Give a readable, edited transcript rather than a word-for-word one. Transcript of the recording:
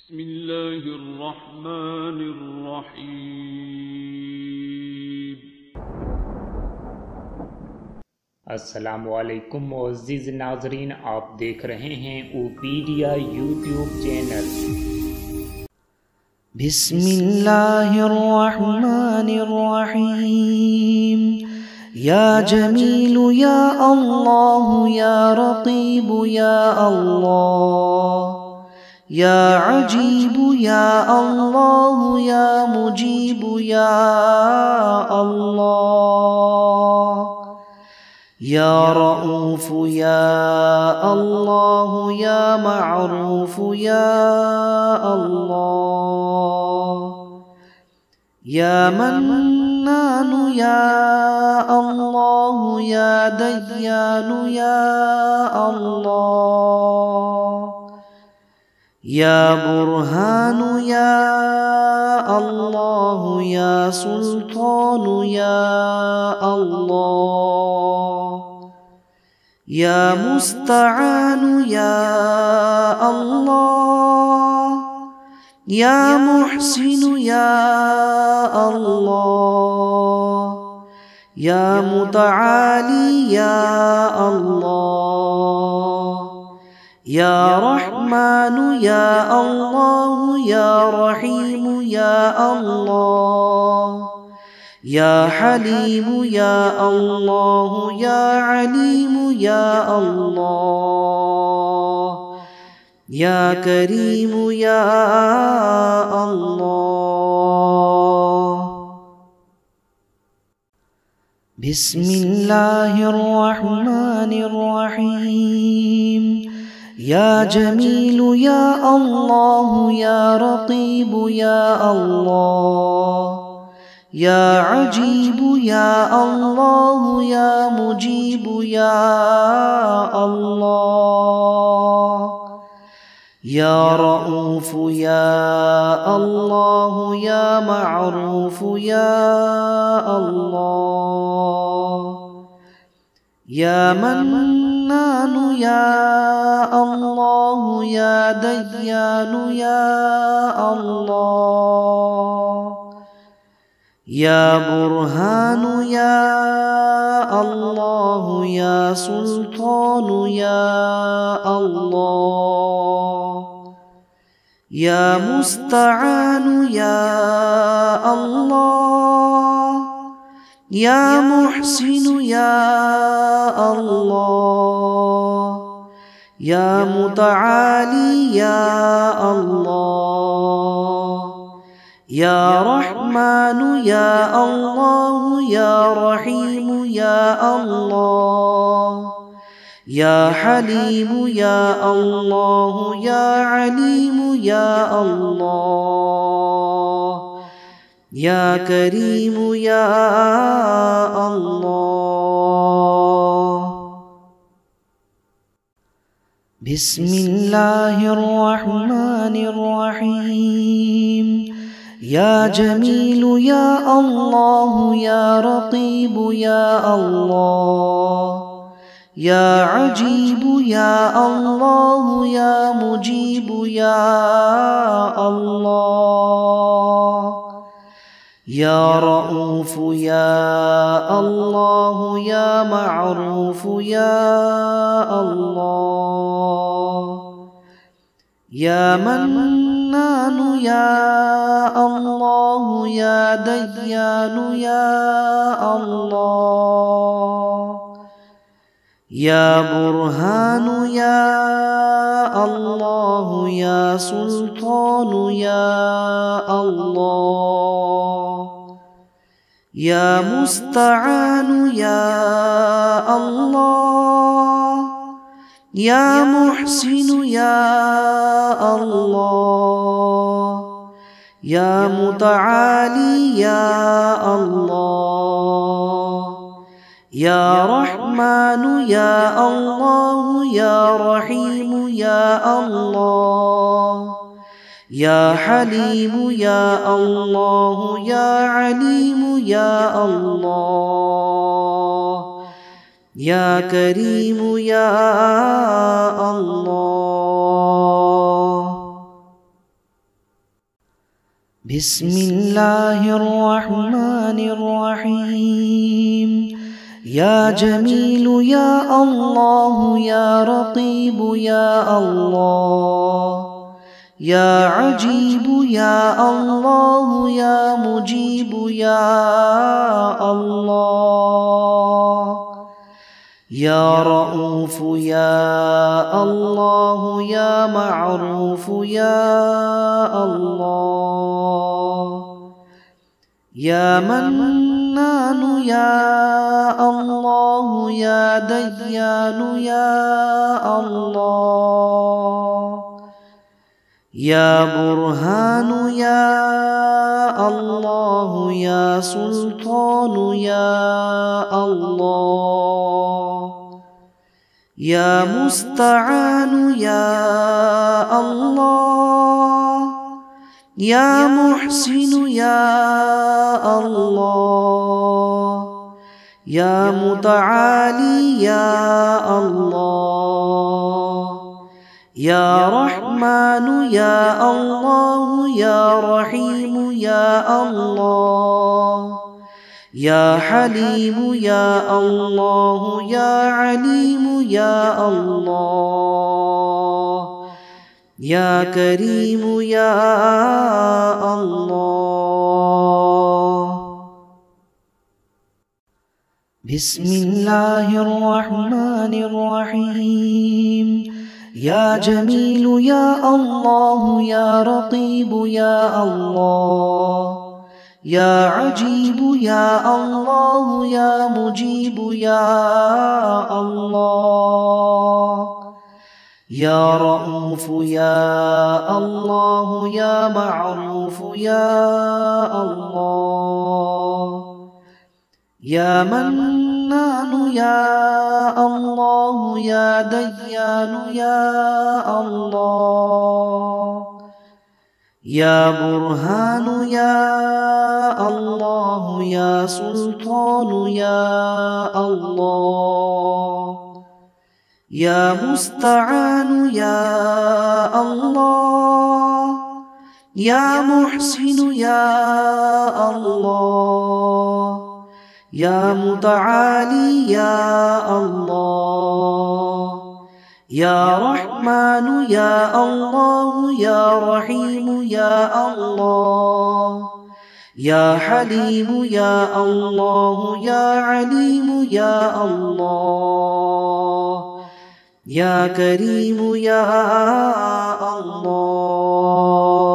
बिस्मिल्लाहिर्रहमानिर्रहीम। अस्सलामुअलैकुम मुअज़्ज़िज़ नाज़रीन, आप देख रहे हैं ओपीडिया यूट्यूब चैनल। बिस्मिल्लाहिर्रहमानिर्रहीम। या जमीलु या अल्लाह या रक़ीबु या अल्लाह, या अजीबु या अल्लाह या मुजीबु या अल्लाह, या रऊफ़ु या अल्लाह या मअरूफ़ु या अल्लाह, या मन्नानु या अल्लाह या दय्यानु या अल्लाह, या बुरहानु या अल्लाह या सुल्तानु या अल्लाह, या मुस्तआनु या अल्लाह, या मुहसिनु या अल्लाह, या मुतआली या अल्लाह, या रहमानु या अल्लाह, या रहीमु या अल्लाह, या हलीमु या अल्लाह, या अलीमु या अल्लाह, या करीमु या अल्लाह। बिस्मिल्लाहिर्रहमानिर्रहीम। या जमीलु या अल्लाह या रक़ीबु या अल्लाह, या अजीबु या अल्लाह या मुजीबु या अल्लाह, या रऊफ़ु या अल्लाह या मअरूफ़ु या अल्लाह, या मन्नानु या अल्लाह या दय्यानु या अल्लाह, या बुरहानु या अल्लाह या सुल्तानु या अल्लाह, या मुस्तआनु या अल्लाह, या मुहसिनु या अल्लाह, या मुतआली या अल्लाह, या रहमानु या अल्लाह, या रहीमु या अल्लाह, या हलीमु या अल्लाह, या अलीमु या अल्लाह, या करीमु या अल्लाह। बिस्मिल्लाहिर्रहमानिर्रहीम। या जमीलु या अल्लाह या रक़ीबु या अल्लाह, या अजीबु या अल्लाह या मुजीबु या अल्लाह, या रऊफ़ु या अल्लाह या मअरूफ़ु या अल्लाह, या मन्नानु या अल्लाह या दय्यानु या अल्लाह, या बुरहानु या अल्लाह या सुल्तानु या अल्लाह, या मुस्तआनु या अल्लाह, या मुहसिनु या अल्लाह, या मुतआली या अल्लाह, या रहमानु या अल्लाह, या रहीमु या अल्लाह, या हलीमु या अल्लाह, या अलीमु या अल्लाह, या करीमु या अल्लाह। بسم الله الرحمن الرحيم يا جميل يا الله يا رقيب يا الله يا عجيب يا الله يا مجيب يا الله يا رؤوف يا الله يا معروف يا الله يا منان يا الله يا ديان يا الله يا برهان يا الله يا سلطان يا الله يا مستعان يا الله يا محسن يا الله يا متعالي يا الله يا رحمن يا الله يا رحيم يا الله يا حليم يا الله يا عليم يا الله يا كريم يا الله بسم الله الرحمن الرحيم يا جميل يا الله يا رقيب يا الله يا عجيب يا الله يا مجيب يا الله يا رؤوف يا الله يا معروف يا الله يا منان يا الله يا ديان يا الله يا برهان يا الله يا سلطان يا الله يا مستعان يا الله يا محسن يا الله يا متعالي يا الله يا رحمن يا الله يا رحيم يا الله يا حليم يا الله يا عليم يا الله يا كريم يا الله